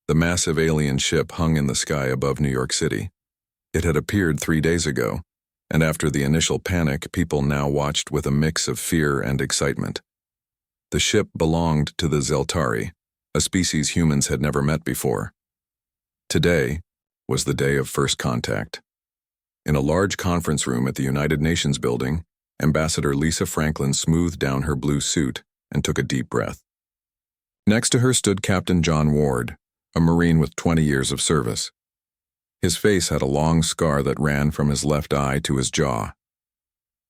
The massive alien ship hung in the sky above New York City. It had appeared 3 days ago, and after the initial panic, people now watched with a mix of fear and excitement. The ship belonged to the Zeltari, a species humans had never met before. Today was the day of first contact. In a large conference room at the United Nations building, Ambassador Lisa Franklin smoothed down her blue suit and took a deep breath. Next to her stood Captain John Ward, a Marine with 20 years of service. His face had a long scar that ran from his left eye to his jaw.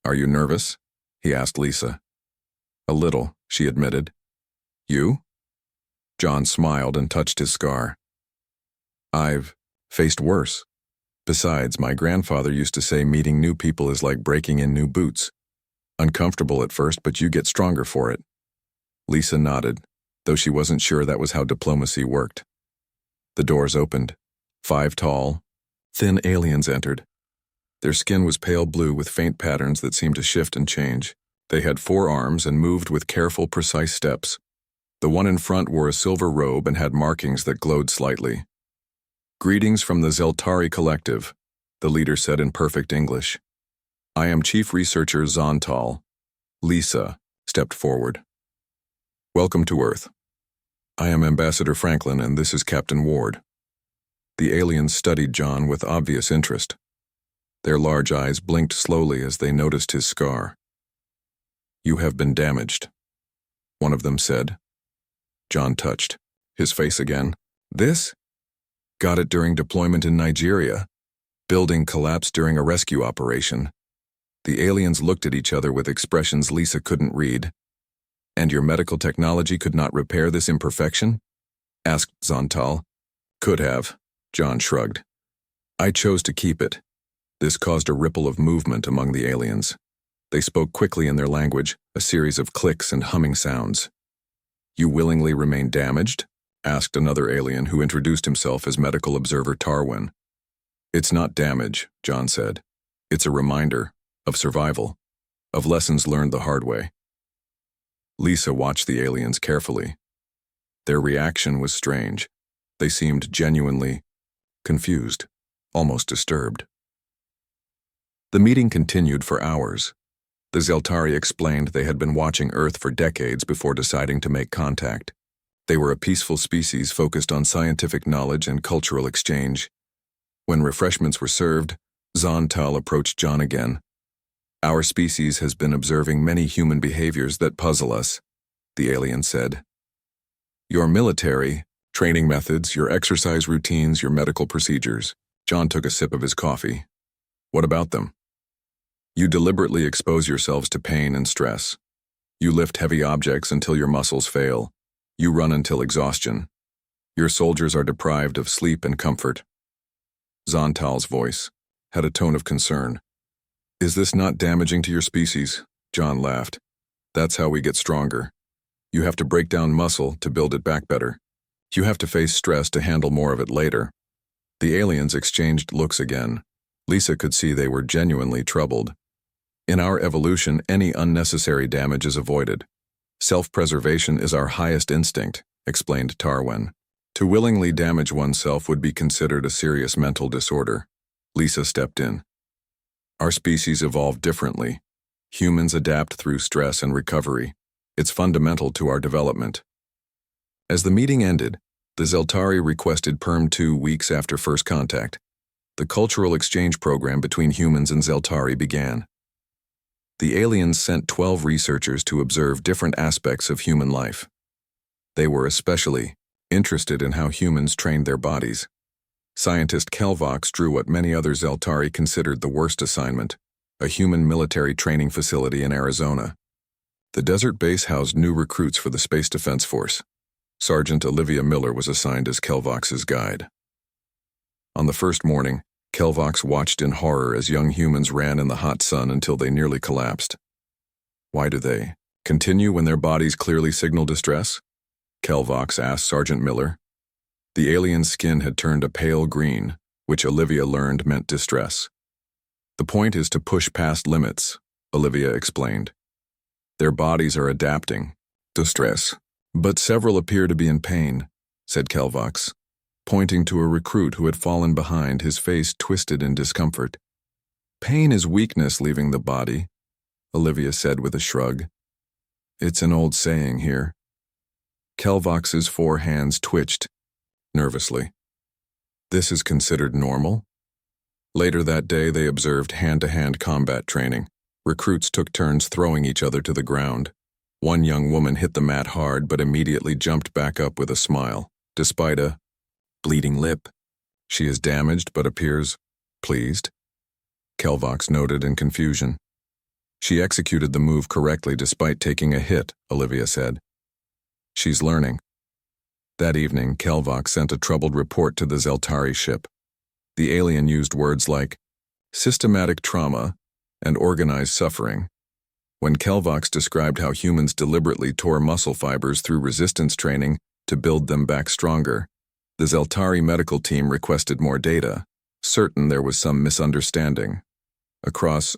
"Are you nervous?" he asked Lisa. "A little," she admitted. "You?" John smiled and touched his scar. "I've faced worse. Besides, my grandfather used to say meeting new people is like breaking in new boots. Uncomfortable at first, but you get stronger for it." Lisa nodded, though she wasn't sure that was how diplomacy worked. The doors opened. 5 tall, thin aliens entered. Their skin was pale blue with faint patterns that seemed to shift and change. They had 4 arms and moved with careful, precise steps. The one in front wore a silver robe and had markings that glowed slightly. "Greetings from the Zeltari Collective," the leader said in perfect English. "I am Chief Researcher Zontal." Lisa stepped forward. "Welcome to Earth. I am Ambassador Franklin, and this is Captain Ward." The aliens studied John with obvious interest. Their large eyes blinked slowly as they noticed his scar. "You have been damaged," one of them said. John touched his face again. "This? Got it during deployment in Nigeria. Building collapsed during a rescue operation." The aliens looked at each other with expressions Lisa couldn't read. "And your medical technology could not repair this imperfection?" asked Zontal. "Could have," John shrugged. "I chose to keep it." This caused a ripple of movement among the aliens. They spoke quickly in their language, a series of clicks and humming sounds. "You willingly remain damaged?" asked another alien who introduced himself as Medical Observer Tarwin. "It's not damage," John said. "It's a reminder of survival, of lessons learned the hard way." Lisa watched the aliens carefully. Their reaction was strange. They seemed genuinely confused, almost disturbed. The meeting continued for hours. The Zeltari explained they had been watching Earth for decades before deciding to make contact. They were a peaceful species focused on scientific knowledge and cultural exchange. When refreshments were served, Zontal approached John again. "Our species has been observing many human behaviors that puzzle us," the alien said. "Your military, training methods, your exercise routines, your medical procedures." John took a sip of his coffee. "What about them?" "You deliberately expose yourselves to pain and stress. You lift heavy objects until your muscles fail. You run until exhaustion. Your soldiers are deprived of sleep and comfort." Zontal's voice had a tone of concern. "Is this not damaging to your species?" John laughed. "That's how we get stronger. You have to break down muscle to build it back better. You have to face stress to handle more of it later." The aliens exchanged looks again. Lisa could see they were genuinely troubled. "In our evolution, any unnecessary damage is avoided. Self-preservation is our highest instinct," explained Tarwin. "To willingly damage oneself would be considered a serious mental disorder." Lisa stepped in. "Our species evolved differently. Humans adapt through stress and recovery. It's fundamental to our development." As the meeting ended, the Zeltari requested Perm 2 weeks after first contact. The cultural exchange program between humans and Zeltari began. The aliens sent 12 researchers to observe different aspects of human life. They were especially interested in how humans trained their bodies. Scientist Kelvox drew what many other Zeltari considered the worst assignment, a human military training facility in Arizona. The desert base housed new recruits for the Space Defense Force. Sergeant Olivia Miller was assigned as Kelvox's guide. On the first morning, Kelvox watched in horror as young humans ran in the hot sun until they nearly collapsed. "Why do they continue when their bodies clearly signal distress?" Kelvox asked Sergeant Miller. The alien's skin had turned a pale green, which Olivia learned meant distress. "The point is to push past limits," Olivia explained. "Their bodies are adapting to stress, but several appear to be in pain," said Kelvox. pointing to a recruit who had fallen behind, his face twisted in discomfort. "Pain is weakness leaving the body," Olivia said with a shrug. "It's an old saying here." Kelvox's 4 hands twitched nervously. "This is considered normal?" Later that day, they observed hand-to-hand combat training. Recruits took turns throwing each other to the ground. One young woman hit the mat hard but immediately jumped back up with a smile, despite a bleeding lip. "She is damaged but appears pleased," Kelvox noted in confusion. "She executed the move correctly despite taking a hit," Olivia said. "She's learning." That evening, Kelvox sent a troubled report to the Zeltari ship. The alien used words like systematic trauma and organized suffering. When Kelvox described how humans deliberately tore muscle fibers through resistance training to build them back stronger, the Zeltari medical team requested more data, certain there was some misunderstanding. Across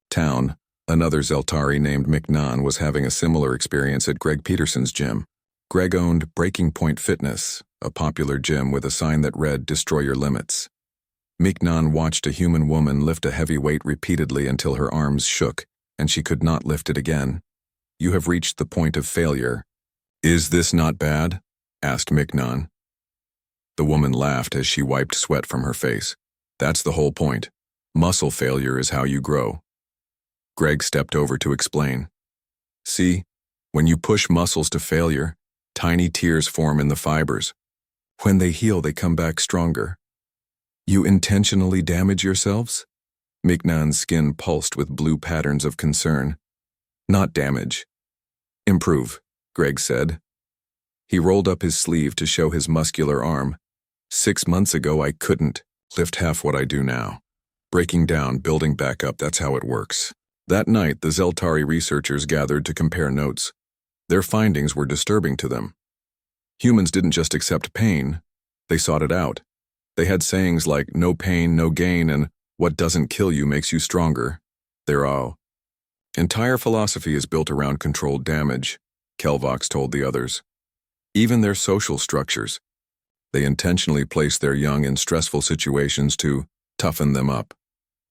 town, another Zeltari named Mignon was having a similar experience at Greg Peterson's gym. Greg owned Breaking Point Fitness, a popular gym with a sign that read, "Destroy your limits." Mignon watched a human woman lift a heavy weight repeatedly until her arms shook, and she could not lift it again. "You have reached the point of failure." "Is this not bad?" asked Mignon. The woman laughed as she wiped sweat from her face. "That's the whole point. Muscle failure is how you grow." Greg stepped over to explain. "See, when you push muscles to failure, tiny tears form in the fibers. When they heal, they come back stronger." "You intentionally damage yourselves?" Mignon's skin pulsed with blue patterns of concern. "Not damage. Improve," Greg said. He rolled up his sleeve to show his muscular arm. 6 months ago, I couldn't lift half what I do now. Breaking down, building back up, that's how it works." That night, the Zeltari researchers gathered to compare notes. Their findings were disturbing to them. Humans didn't just accept pain, they sought it out. They had sayings like, "No pain, no gain," and "What doesn't kill you makes you stronger." Their entire philosophy is built around controlled damage, Kelvox told the others. Even their social structures. They intentionally place their young in stressful situations to toughen them up.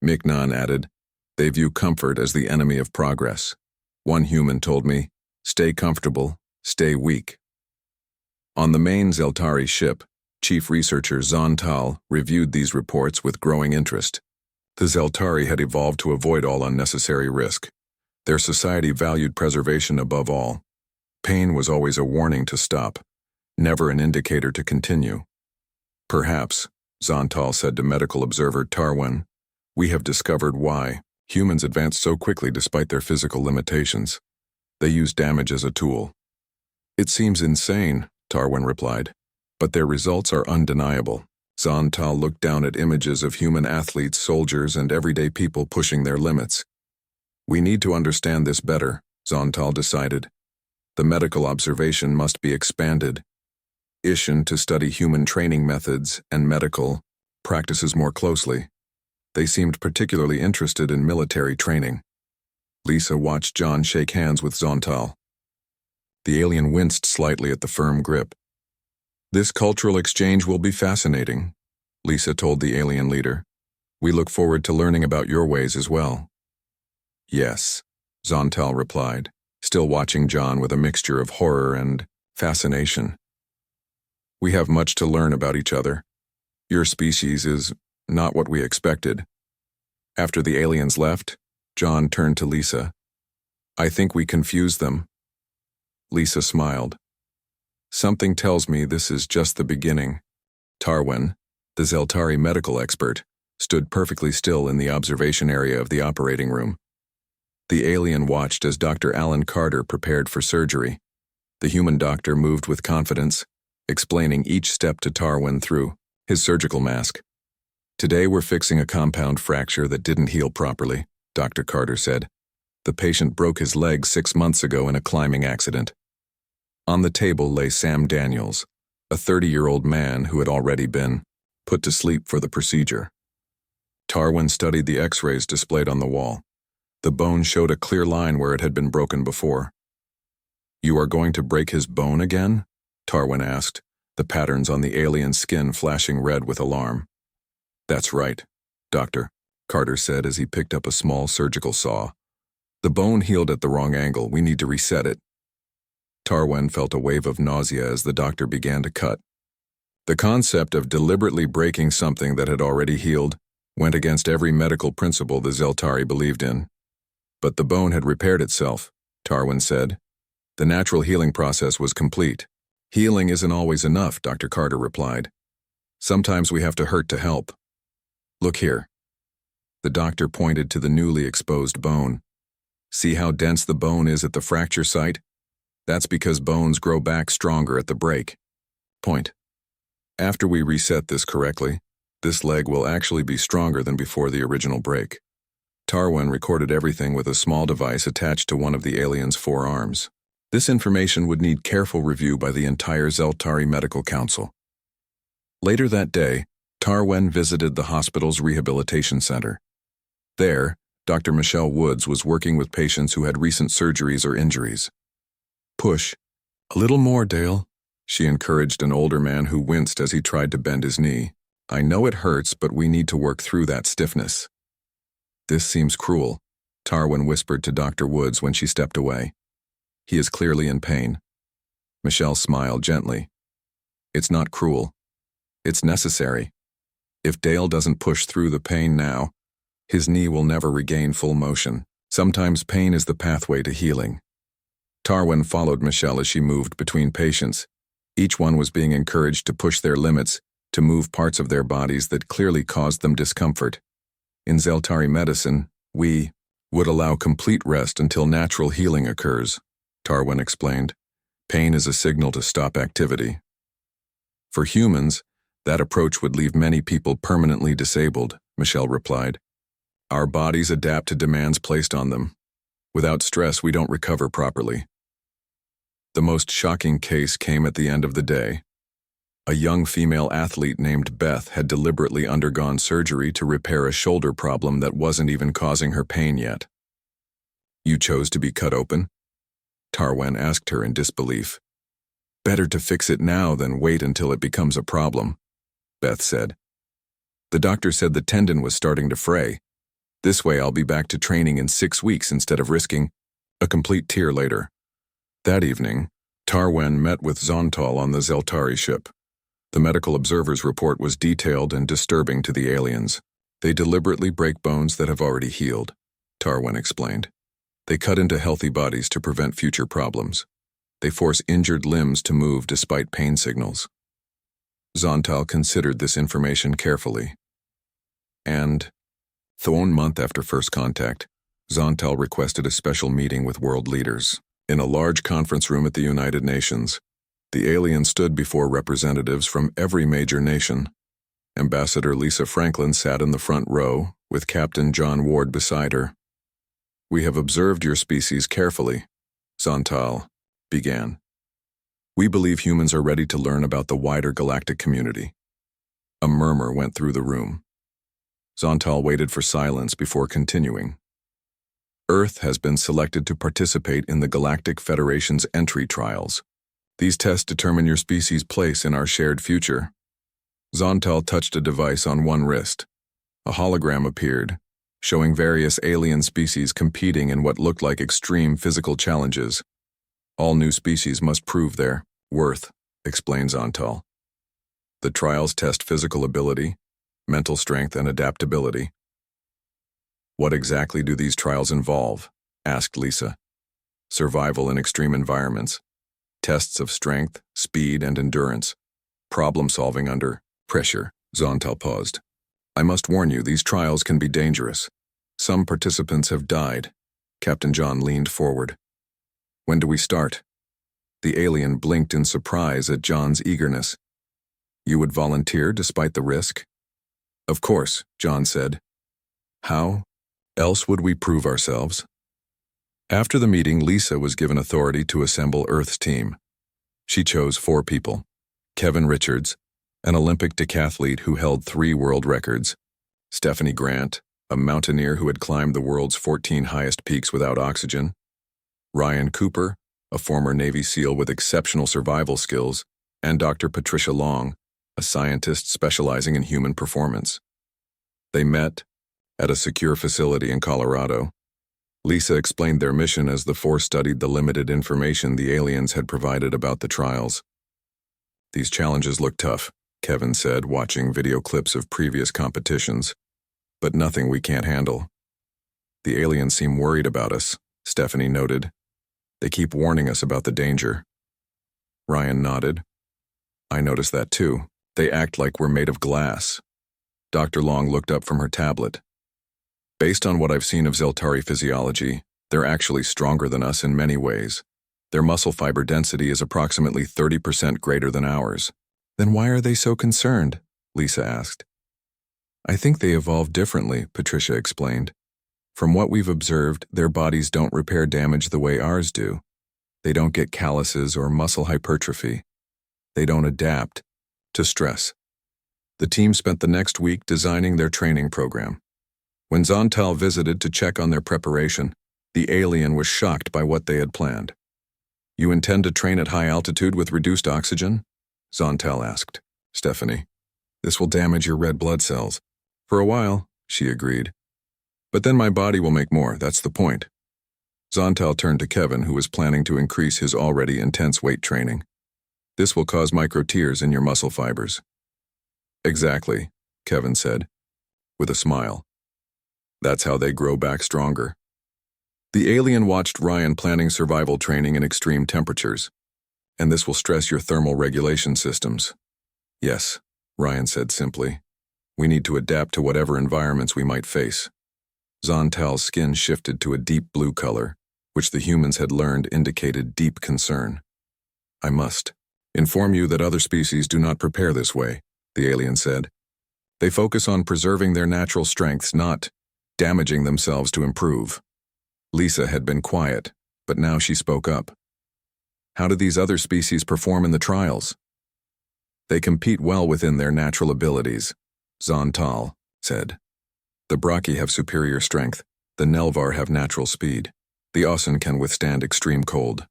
Mignon added, "They view comfort as the enemy of progress." One human told me, "Stay comfortable, stay weak." On the main Zeltari ship, Chief Researcher Zontal reviewed these reports with growing interest. The Zeltari had evolved to avoid all unnecessary risk. Their society valued preservation above all. Pain was always a warning to stop, never an indicator to continue. "Perhaps," Zontal said to medical observer Tarwin, "we have discovered why humans advance so quickly despite their physical limitations. They use damage as a tool." "It seems insane," Tarwin replied, "but their results are undeniable." Zontal looked down at images of human athletes, soldiers, and everyday people pushing their limits. "We need to understand this better," Zontal decided. "The medical observation must be expanded. Ishin to study human training methods and medical practices more closely." They seemed particularly interested in military training. Lisa watched John shake hands with Zontal. The alien winced slightly at the firm grip. "This cultural exchange will be fascinating," Lisa told the alien leader. "We look forward to learning about your ways as well." "Yes," Zontal replied, still watching John with a mixture of horror and fascination. "We have much to learn about each other. Your species is not what we expected." After the aliens left, John turned to Lisa. "I think we confused them." Lisa smiled. "Something tells me this is just the beginning." Tarwin, the Zeltari medical expert, stood perfectly still in the observation area of the operating room. The alien watched as Dr. Alan Carter prepared for surgery. The human doctor moved with confidence, explaining each step to Tarwin through his surgical mask. "Today we're fixing a compound fracture that didn't heal properly," Dr. Carter said. "The patient broke his leg 6 months ago in a climbing accident." On the table lay Sam Daniels, a 30-year-old man who had already been put to sleep for the procedure. Tarwin studied the x-rays displayed on the wall. The bone showed a clear line where it had been broken before. "You are going to break his bone again?" Tarwin asked, the patterns on the alien's skin flashing red with alarm. "That's right, Doctor," Carter said as he picked up a small surgical saw. "The bone healed at the wrong angle. We need to reset it." Tarwen felt a wave of nausea as the doctor began to cut. The concept of deliberately breaking something that had already healed went against every medical principle the Zeltari believed in. But the bone had repaired itself, Tarwen said. The natural healing process was complete. "Healing isn't always enough," Dr. Carter replied. "Sometimes we have to hurt to help. Look here." The doctor pointed to the newly exposed bone. "See how dense the bone is at the fracture site? That's because bones grow back stronger at the break. Point. After we reset this correctly, this leg will actually be stronger than before the original break." Tarwen recorded everything with a small device attached to one of the alien's forearms. This information would need careful review by the entire Zeltari Medical Council. Later that day, Tarwen visited the hospital's rehabilitation center. There, Dr. Michelle Woods was working with patients who had recent surgeries or injuries. "Push. A little more, Dale," she encouraged an older man who winced as he tried to bend his knee. "I know it hurts, but we need to work through that stiffness." "This seems cruel," Tarwen whispered to Dr. Woods when she stepped away. "He is clearly in pain." Michelle smiled gently. "It's not cruel. It's necessary. If Dale doesn't push through the pain now, his knee will never regain full motion. Sometimes pain is the pathway to healing." Tarwen followed Michelle as she moved between patients. Each one was being encouraged to push their limits, to move parts of their bodies that clearly caused them discomfort. In Zeltari medicine, we would allow complete rest until natural healing occurs, Tarwen explained. Pain is a signal to stop activity. For humans, that approach would leave many people permanently disabled, Michelle replied. Our bodies adapt to demands placed on them. Without stress, we don't recover properly. The most shocking case came at the end of the day. A young female athlete named Beth had deliberately undergone surgery to repair a shoulder problem that wasn't even causing her pain yet. You chose to be cut open? Tarwen asked her in disbelief. Better to fix it now than wait until it becomes a problem, Beth said. The doctor said the tendon was starting to fray. This way I'll be back to training in 6 weeks instead of risking a complete tear later. That evening, Tarwen met with Zontal on the Zeltari ship. The medical observer's report was detailed and disturbing to the aliens. They deliberately break bones that have already healed, Tarwen explained. They cut into healthy bodies to prevent future problems. They force injured limbs to move despite pain signals. Zontal considered this information carefully. And, 1 month after first contact, Zontal requested a special meeting with world leaders. In a large conference room at the United Nations, the alien stood before representatives from every major nation. Ambassador Lisa Franklin sat in the front row, with Captain John Ward beside her. We have observed your species carefully, Zontal began. We believe humans are ready to learn about the wider galactic community. A murmur went through the room. Zontal waited for silence before continuing. Earth has been selected to participate in the Galactic Federation's entry trials. These tests determine your species' place in our shared future. Zontal touched a device on one wrist. A hologram appeared, showing various alien species competing in what looked like extreme physical challenges. All new species must prove their worth, explained Zontal. The trials test physical ability, mental strength, and adaptability. What exactly do these trials involve? Asked Lisa. Survival in extreme environments. Tests of strength, speed, and endurance. Problem-solving under pressure. Zontal paused. I must warn you, these trials can be dangerous. Some participants have died. Captain John leaned forward. When do we start? The alien blinked in surprise at John's eagerness. You would volunteer despite the risk? Of course, John said. How else would we prove ourselves? After the meeting, Lisa was given authority to assemble Earth's team. She chose 4 people. Kevin Richards, an Olympic decathlete who held 3 world records. Stephanie Grant, a mountaineer who had climbed the world's 14 highest peaks without oxygen. Ryan Cooper, a former Navy SEAL with exceptional survival skills. and Dr. Patricia Long, a scientist specializing in human performance. They met at a secure facility in Colorado. Lisa explained their mission as the four studied the limited information the aliens had provided about the trials. These challenges look tough, Kevin said, watching video clips of previous competitions, but nothing we can't handle. The aliens seem worried about us, Stephanie noted. They keep warning us about the danger. Ryan nodded. I noticed that too. They act like we're made of glass. Dr. Long looked up from her tablet. Based on what I've seen of Zeltari physiology, they're actually stronger than us in many ways. Their muscle fiber density is approximately 30% greater than ours. Then why are they so concerned? Lisa asked. I think they evolved differently, Patricia explained. From what we've observed, their bodies don't repair damage the way ours do. They don't get calluses or muscle hypertrophy. They don't adapt to stress. The team spent the next week designing their training program. When Zontal visited to check on their preparation, the alien was shocked by what they had planned. You intend to train at high altitude with reduced oxygen? Zontal asked Stephanie. This will damage your red blood cells. For a while, she agreed. But then my body will make more, that's the point. Zontal turned to Kevin, who was planning to increase his already intense weight training. This will cause micro tears in your muscle fibers. Exactly, Kevin said, with a smile. That's how they grow back stronger. The alien watched Ryan planning survival training in extreme temperatures. And this will stress your thermal regulation systems. Yes, Ryan said simply. We need to adapt to whatever environments we might face. Zontal's skin shifted to a deep blue color, which the humans had learned indicated deep concern. I must inform you that other species do not prepare this way, the alien said. They focus on preserving their natural strengths, not damaging themselves to improve. Lisa had been quiet, but now she spoke up. How do these other species perform in the trials? They compete well within their natural abilities, Zontal said. The Brachii have superior strength, the Nelvar have natural speed, the Ossen can withstand extreme cold.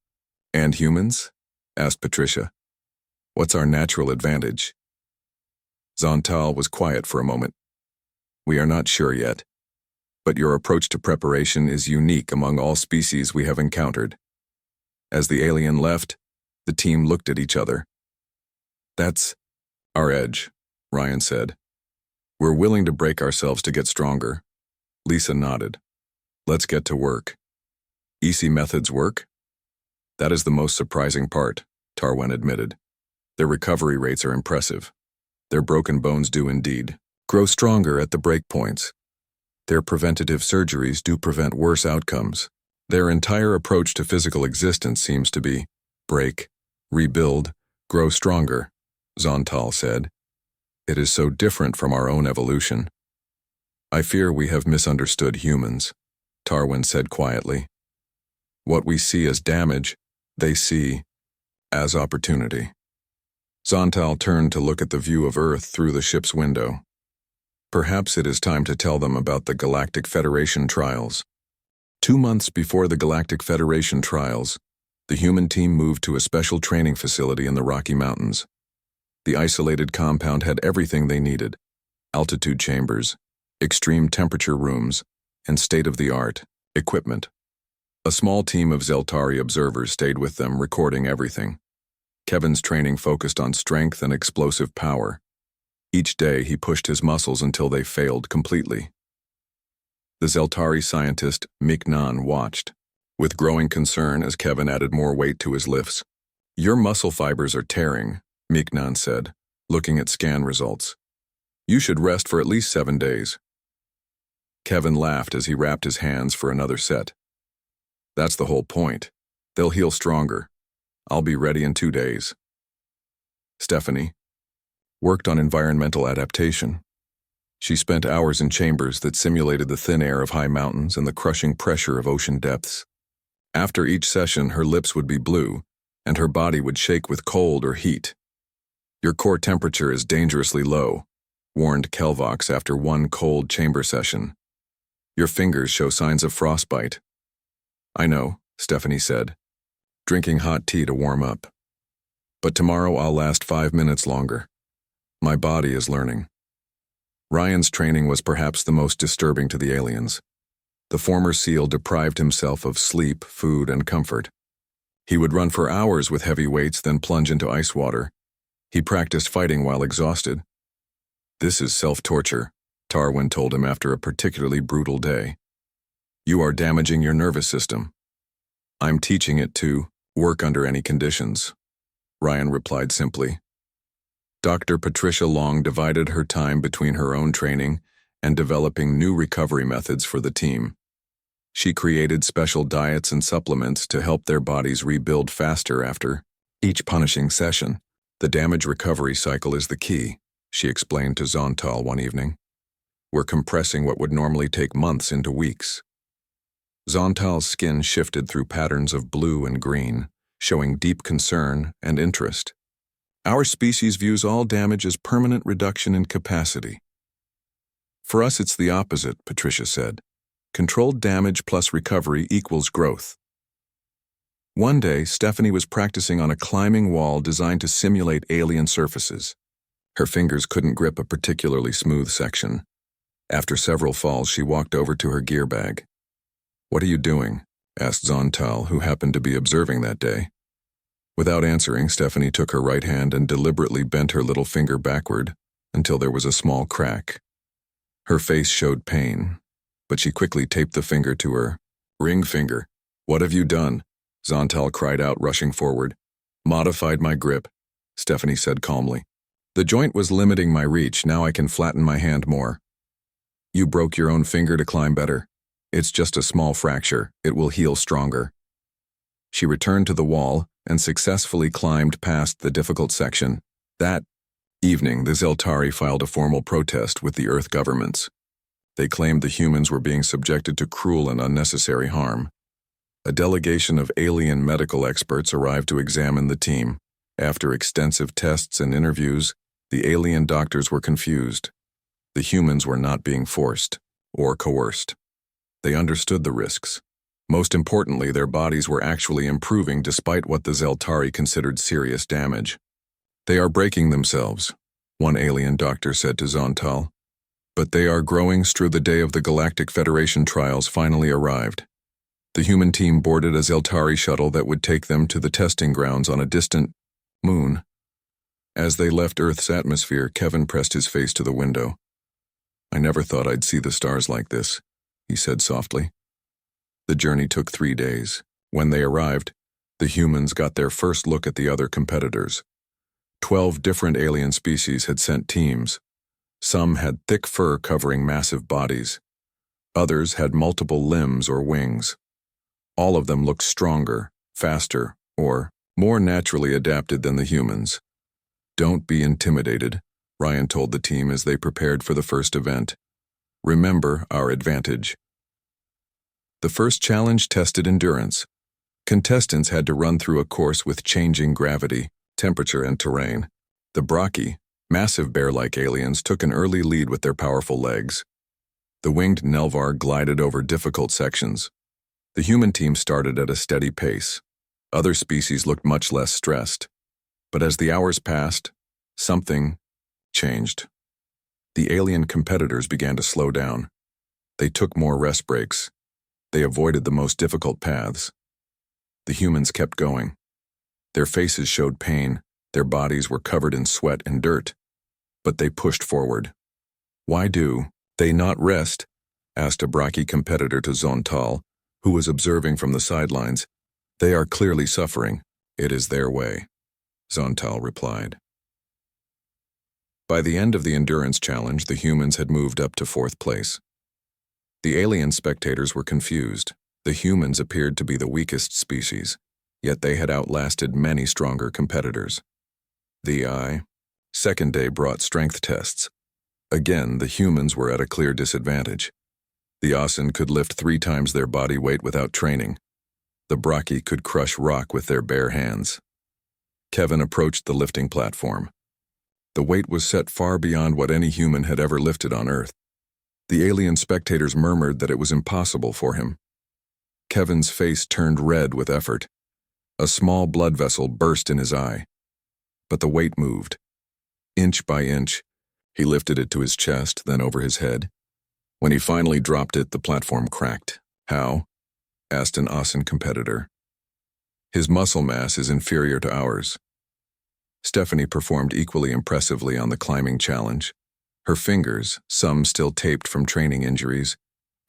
And humans? Asked Patricia. What's our natural advantage? Zontal was quiet for a moment. We are not sure yet. But your approach to preparation is unique among all species we have encountered. As the alien left, the team looked at each other. That's our edge, Ryan said. We're willing to break ourselves to get stronger. Lisa nodded. Let's get to work. Easy methods work? That is the most surprising part, Tarwen admitted. Their recovery rates are impressive. Their broken bones do indeed grow stronger at the break points. Their preventative surgeries do prevent worse outcomes. Their entire approach to physical existence seems to be break, rebuild, grow stronger, Zontal said. It is so different from our own evolution. I fear we have misunderstood humans, Tarwen said quietly. What we see as damage, they see as opportunity. Zontal turned to look at the view of Earth through the ship's window. Perhaps it is time to tell them about the Galactic Federation trials. 2 months before the Galactic Federation trials, the human team moved to a special training facility in the Rocky Mountains. The isolated compound had everything they needed: altitude chambers, extreme temperature rooms, and state-of-the-art equipment. A small team of Zeltari observers stayed with them, recording everything. Kevin's training focused on strength and explosive power. Each day he pushed his muscles until they failed completely. The Zeltari scientist, Mignon, watched, with growing concern as Kevin added more weight to his lifts. Your muscle fibers are tearing, Mignon said, looking at scan results. You should rest for at least 7 days. Kevin laughed as he wrapped his hands for another set. That's the whole point. They'll heal stronger. I'll be ready in 2 days. Stephanie worked on environmental adaptation. She spent hours in chambers that simulated the thin air of high mountains and the crushing pressure of ocean depths. After each session, her lips would be blue, and her body would shake with cold or heat. Your core temperature is dangerously low, warned Kelvox after one cold chamber session. Your fingers show signs of frostbite. I know, Stephanie said, drinking hot tea to warm up. But tomorrow I'll last 5 minutes longer. My body is learning. Ryan's training was perhaps the most disturbing to the aliens. The former SEAL deprived himself of sleep, food, and comfort. He would run for hours with heavy weights, then plunge into ice water. He practiced fighting while exhausted. This is self-torture, Tarwin told him after a particularly brutal day. You are damaging your nervous system. I'm teaching it to work under any conditions, Ryan replied simply. Dr. Patricia Long divided her time between her own training and developing new recovery methods for the team. She created special diets and supplements to help their bodies rebuild faster after each punishing session. The damage recovery cycle is the key, she explained to Zontal one evening. We're compressing what would normally take months into weeks. Zontal's skin shifted through patterns of blue and green, showing deep concern and interest. Our species views all damage as permanent reduction in capacity. For us, it's the opposite, Patricia said. Controlled damage plus recovery equals growth. One day, Stephanie was practicing on a climbing wall designed to simulate alien surfaces. Her fingers couldn't grip a particularly smooth section. After several falls, she walked over to her gear bag. What are you doing? Asked Zontal, who happened to be observing that day. Without answering, Stephanie took her right hand and deliberately bent her little finger backward until there was a small crack. Her face showed pain, but she quickly taped the finger to her ring finger. What have you done? Zontal cried out, rushing forward. Modified my grip, Stephanie said calmly. The joint was limiting my reach, now I can flatten my hand more. You broke your own finger to climb better. It's just a small fracture, it will heal stronger. She returned to the wall and successfully climbed past the difficult section. That evening, the Zeltari filed a formal protest with the Earth governments. They claimed the humans were being subjected to cruel and unnecessary harm. A delegation of alien medical experts arrived to examine the team. After extensive tests and interviews, the alien doctors were confused. The humans were not being forced or coerced. They understood the risks. Most importantly, their bodies were actually improving despite what the Zeltari considered serious damage. They are breaking themselves, one alien doctor said to Zontal. But they are growing through the day of the Galactic Federation trials finally arrived. The human team boarded a Zeltari shuttle that would take them to the testing grounds on a distant moon. As they left Earth's atmosphere, Kevin pressed his face to the window. I never thought I'd see the stars like this, he said softly. The journey took 3 days. When they arrived, the humans got their first look at the other competitors. 12 different alien species had sent teams. Some had thick fur covering massive bodies. Others had multiple limbs or wings. All of them looked stronger, faster, or more naturally adapted than the humans. Don't be intimidated, Ryan told the team as they prepared for the first event. Remember our advantage. The first challenge tested endurance. Contestants had to run through a course with changing gravity, temperature, and terrain. The Brachii, massive bear-like aliens, took an early lead with their powerful legs. The winged Nelvar glided over difficult sections. The human team started at a steady pace. Other species looked much less stressed. But as the hours passed, something changed. The alien competitors began to slow down. They took more rest breaks. They avoided the most difficult paths. The humans kept going. Their faces showed pain. Their bodies were covered in sweat and dirt. But they pushed forward. Why do they not rest? Asked a Brachii competitor to Zontal, who was observing from the sidelines. They are clearly suffering. It is their way, Zontal replied. By the end of the endurance challenge, the humans had moved up to 4th place. The alien spectators were confused. The humans appeared to be the weakest species, yet they had outlasted many stronger competitors. The second day brought strength tests. Again, the humans were at a clear disadvantage. The Asen could lift 3 times their body weight without training. The Brachii could crush rock with their bare hands. Kevin approached the lifting platform. The weight was set far beyond what any human had ever lifted on Earth. The alien spectators murmured that it was impossible for him. Kevin's face turned red with effort. A small blood vessel burst in his eye. but the weight moved. Inch by inch, he lifted it to his chest, then over his head. When he finally dropped it, the platform cracked. How? Asked an Asen competitor. His muscle mass is inferior to ours. Stephanie performed equally impressively on the climbing challenge. Her fingers, some still taped from training injuries,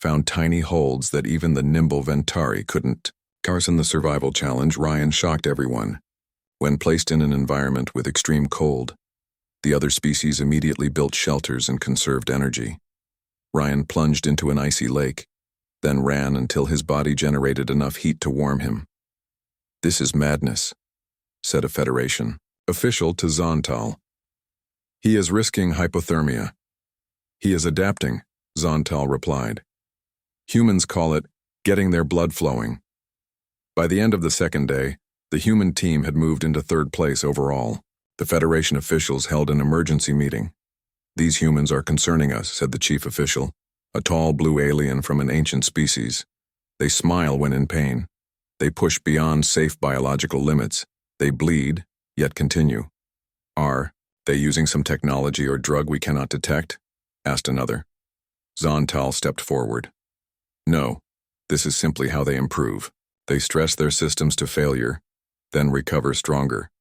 found tiny holds that even the nimble Ventari couldn't. In the survival challenge, Ryan shocked everyone. When placed in an environment with extreme cold, the other species immediately built shelters and conserved energy. Ryan plunged into an icy lake, then ran until his body generated enough heat to warm him. "This is madness," said a Federation official to Zontal. "He is risking hypothermia." "He is adapting," Zontal replied. "Humans call it getting their blood flowing." By the end of the second day, the human team had moved into third place overall. The Federation officials held an emergency meeting. "These humans are concerning us," said the chief official, a tall blue alien from an ancient species. "They smile when in pain. They push beyond safe biological limits. They bleed, yet continue." "Are they using some technology or drug we cannot detect?" asked another. Zontal stepped forward. "No, this is simply how they improve. They stress their systems to failure, then recover stronger."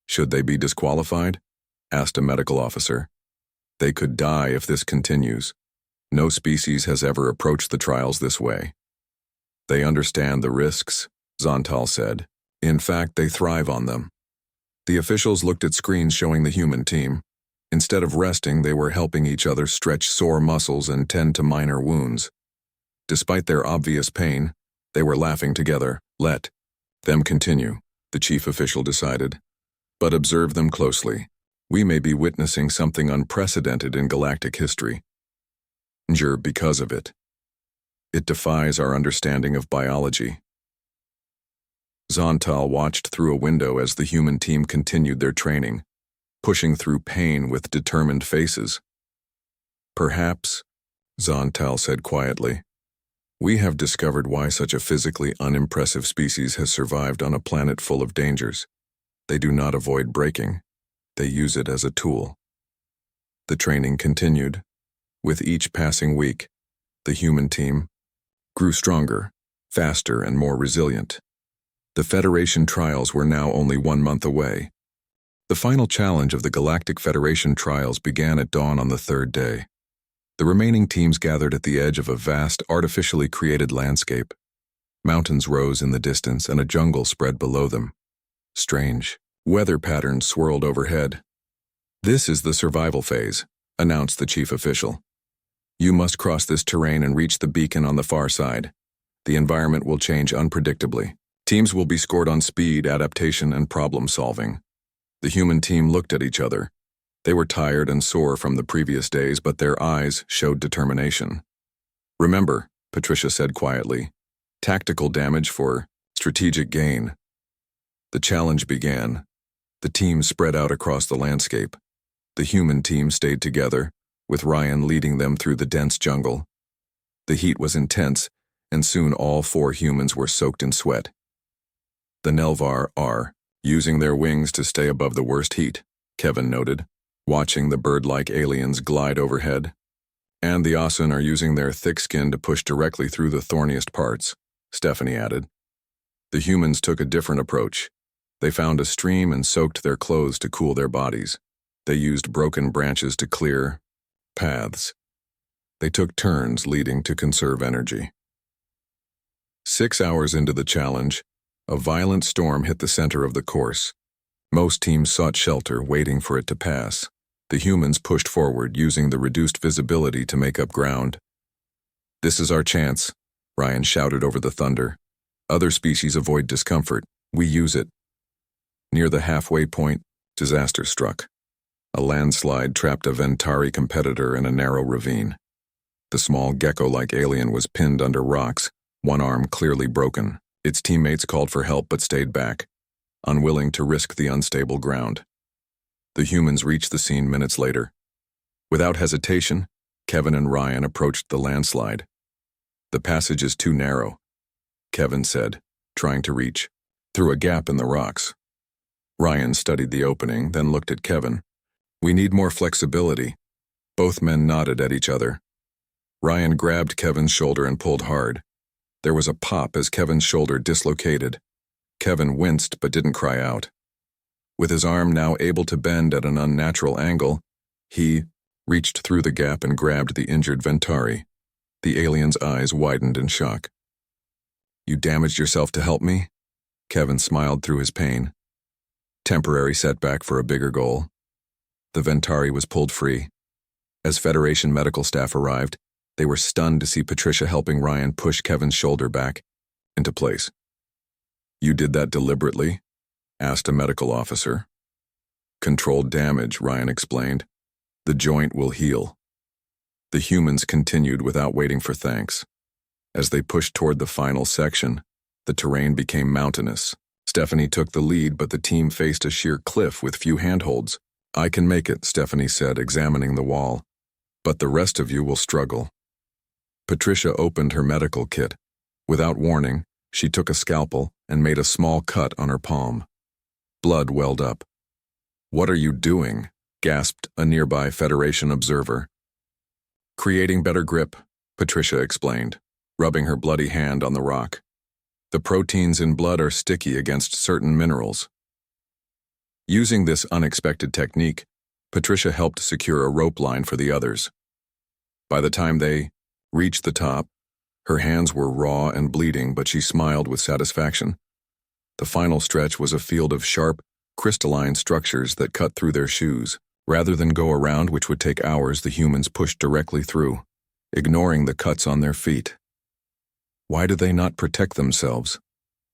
"Should they be disqualified?" asked a medical officer. "They could die if this continues. No species has ever approached the trials this way." "They understand the risks," Zontal said. "In fact, they thrive on them." The officials looked at screens showing the human team. Instead of resting, they were helping each other stretch sore muscles and tend to minor wounds. Despite their obvious pain, they were laughing together. "Let them continue," the chief official decided. "But observe them closely. We may be witnessing something unprecedented in galactic history. Because of it. It defies our understanding of biology." Zontal watched through a window as the human team continued their training, pushing through pain with determined faces. "Perhaps," Zontal said quietly, "we have discovered why such a physically unimpressive species has survived on a planet full of dangers. They do not avoid breaking. They use it as a tool." The training continued. With each passing week, the human team grew stronger, faster, and more resilient. The Federation trials were now only 1 month away. The final challenge of the Galactic Federation trials began at dawn on the third day. The remaining teams gathered at the edge of a vast, artificially created landscape. Mountains rose in the distance and a jungle spread below them. Strange weather patterns swirled overhead. "This is the survival phase," announced the chief official. "You must cross this terrain and reach the beacon on the far side. The environment will change unpredictably. Teams will be scored on speed, adaptation, and problem solving." The human team looked at each other. They were tired and sore from the previous days, but their eyes showed determination. "Remember," Patricia said quietly, "tactical damage for strategic gain." The challenge began. The teams spread out across the landscape. The human team stayed together, with Ryan leading them through the dense jungle. The heat was intense, and soon all 4 humans were soaked in sweat. "The Nelvar are using their wings to stay above the worst heat," Kevin noted, watching the bird-like aliens glide overhead. "And the Asen are using their thick skin to push directly through the thorniest parts," Stephanie added. The humans took a different approach. They found a stream and soaked their clothes to cool their bodies. They used broken branches to clear paths. They took turns leading to conserve energy. 6 hours into the challenge, a violent storm hit the center of the course. Most teams sought shelter, waiting for it to pass. The humans pushed forward, using the reduced visibility to make up ground. "This is our chance," Ryan shouted over the thunder. "Other species avoid discomfort. We use it." Near the halfway point, disaster struck. A landslide trapped a Ventari competitor in a narrow ravine. The small gecko-like alien was pinned under rocks, one arm clearly broken. Its teammates called for help but stayed back, unwilling to risk the unstable ground. The humans reached the scene minutes later. Without hesitation, Kevin and Ryan approached the landslide. "The passage is too narrow," Kevin said, trying to reach through a gap in the rocks. Ryan studied the opening, then looked at Kevin. We need more flexibility. Both men nodded at each other. Ryan grabbed Kevin's shoulder and pulled hard. There was a pop as Kevin's shoulder dislocated. Kevin winced but didn't cry out. With his arm now able to bend at an unnatural angle, he reached through the gap and grabbed the injured Ventari. The alien's eyes widened in shock. You damaged yourself to help me? Kevin smiled through his pain. Temporary setback for a bigger goal. The Ventari was pulled free. As Federation medical staff arrived, they were stunned to see Patricia helping Ryan push Kevin's shoulder back into place. You did that deliberately? Asked a medical officer. Controlled damage, Ryan explained. The joint will heal. The humans continued without waiting for thanks. As they pushed toward the final section, the terrain became mountainous. Stephanie took the lead, but the team faced a sheer cliff with few handholds. I can make it, Stephanie said, examining the wall. But the rest of you will struggle. Patricia opened her medical kit. Without warning, she took a scalpel and made a small cut on her palm. Blood welled up. What are you doing? Gasped a nearby Federation observer. Creating better grip, Patricia explained, rubbing her bloody hand on the rock. The proteins in blood are sticky against certain minerals. Using this unexpected technique, Patricia helped secure a rope line for the others. By the time they reached the top, her hands were raw and bleeding, but she smiled with satisfaction. The final stretch was a field of sharp, crystalline structures that cut through their shoes. Rather than go around, which would take hours, the humans pushed directly through, ignoring the cuts on their feet. Why do they not protect themselves?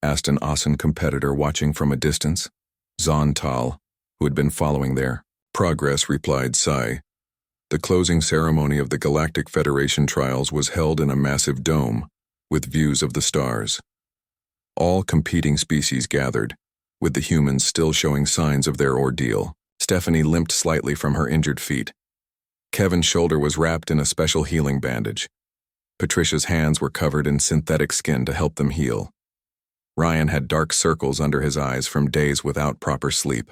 Asked an Asen competitor watching from a distance. Zontal, who had been following their progress, replied Sai. The closing ceremony of the Galactic Federation trials was held in a massive dome, with views of the stars. All competing species gathered, with the humans still showing signs of their ordeal. Stephanie limped slightly from her injured feet. Kevin's shoulder was wrapped in a special healing bandage. Patricia's hands were covered in synthetic skin to help them heal. Ryan had dark circles under his eyes from days without proper sleep.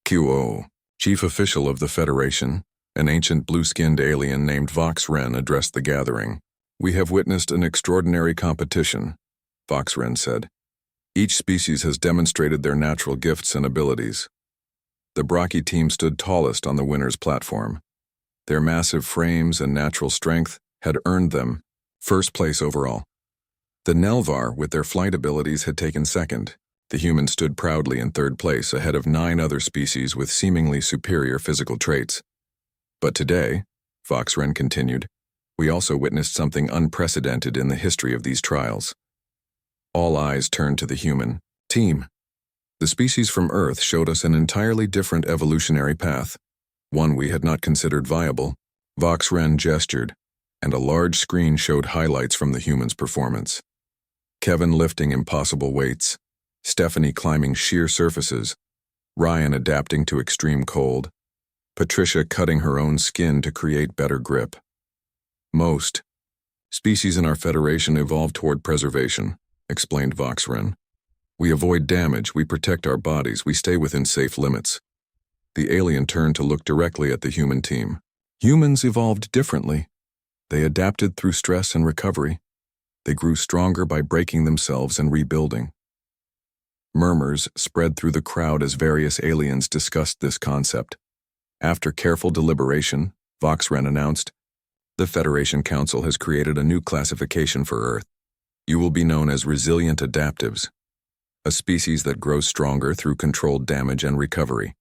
QO, chief official of the Federation, an ancient blue-skinned alien named Vox Ren, addressed the gathering. We have witnessed an extraordinary competition, Vox Ren said. Each species has demonstrated their natural gifts and abilities. The Braki team stood tallest on the winner's platform. Their massive frames and natural strength had earned them first place overall. The Nelvar, with their flight abilities, had taken second. The humans stood proudly in third place, ahead of 9 other species with seemingly superior physical traits. But today, Vox Ren continued, we also witnessed something unprecedented in the history of these trials. All eyes turned to the human team. The species from Earth showed us an entirely different evolutionary path, one we had not considered viable. Vox Ren gestured, and a large screen showed highlights from the humans' performance. Kevin lifting impossible weights, Stephanie climbing sheer surfaces, Ryan adapting to extreme cold, Patricia cutting her own skin to create better grip. Most species in our Federation evolved toward preservation, explained Vox Ren. We avoid damage, we protect our bodies, we stay within safe limits. The alien turned to look directly at the human team. Humans evolved differently. They adapted through stress and recovery. They grew stronger by breaking themselves and rebuilding. Murmurs spread through the crowd as various aliens discussed this concept. After careful deliberation, Vox Ren announced, the Federation Council has created a new classification for Earth. You will be known as resilient adaptives, a species that grows stronger through controlled damage and recovery.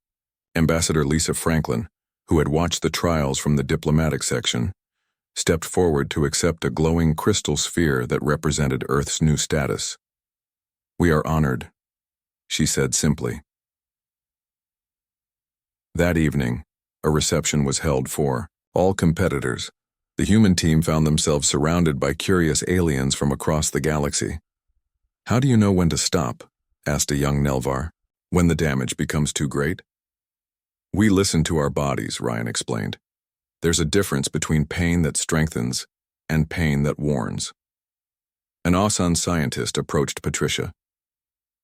Ambassador Lisa Franklin, who had watched the trials from the diplomatic section, stepped forward to accept a glowing crystal sphere that represented Earth's new status. We are honored, she said simply. That evening, a reception was held for all competitors. The human team found themselves surrounded by curious aliens from across the galaxy. How do you know when to stop? Asked a young Nelvar. When the damage becomes too great? We listen to our bodies, Ryan explained. There's a difference between pain that strengthens and pain that warns. An Asan scientist approached Patricia.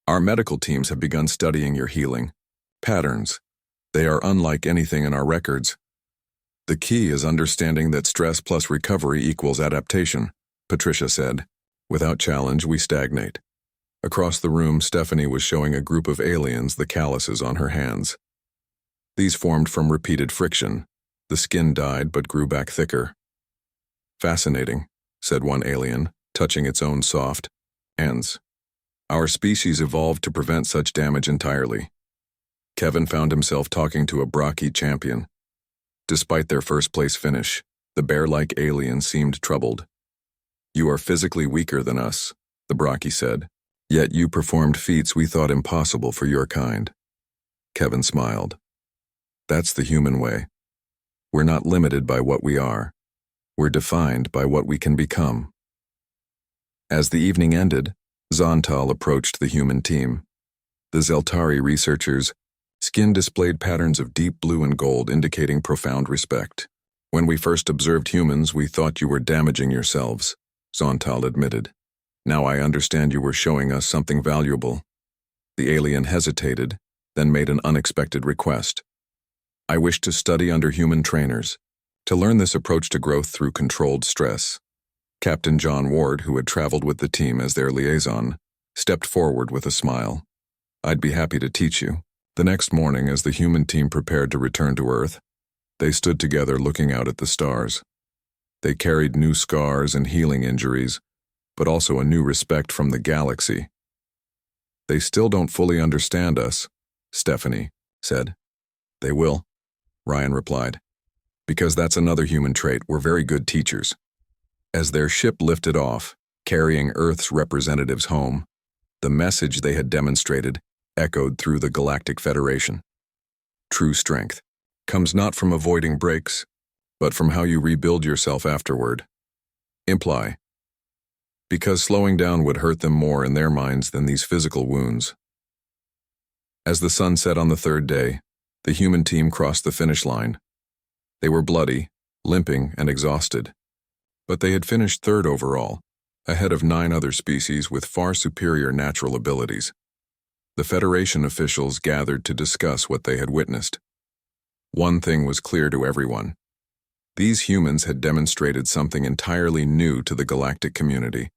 Our medical teams have begun studying your healing patterns. They are unlike anything in our records. The key is understanding that stress plus recovery equals adaptation, Patricia said. Without challenge, we stagnate. Across the room, Stephanie was showing a group of aliens the calluses on her hands. These formed from repeated friction. The skin died but grew back thicker. Fascinating, said one alien, touching its own soft ends. Our species evolved to prevent such damage entirely. Kevin found himself talking to a Brockie champion. Despite their first-place finish, the bear-like alien seemed troubled. You are physically weaker than us, the Brockie said, yet you performed feats we thought impossible for your kind. Kevin smiled. That's the human way. We're not limited by what we are. We're defined by what we can become. As the evening ended, Zontal approached the human team. The Zeltari researchers' skin displayed patterns of deep blue and gold indicating profound respect. When we first observed humans, we thought you were damaging yourselves, Zontal admitted. Now I understand you were showing us something valuable. The alien hesitated, then made an unexpected request. I wish to study under human trainers, to learn this approach to growth through controlled stress. Captain John Ward, who had traveled with the team as their liaison, stepped forward with a smile. I'd be happy to teach you. The next morning, as the human team prepared to return to Earth, they stood together looking out at the stars. They carried new scars and healing injuries, but also a new respect from the galaxy. They still don't fully understand us, Stephanie said. They will, Ryan replied. Because that's another human trait, we're very good teachers. As their ship lifted off, carrying Earth's representatives home, the message they had demonstrated echoed through the Galactic Federation. True strength comes not from avoiding breaks, but from how you rebuild yourself afterward. Imply. Because slowing down would hurt them more in their minds than these physical wounds. As the sun set on the third day, the human team crossed the finish line. They were bloody, limping, and exhausted. But they had finished third overall, ahead of 9 other species with far superior natural abilities. The Federation officials gathered to discuss what they had witnessed. One thing was clear to everyone. These humans had demonstrated something entirely new to the galactic community.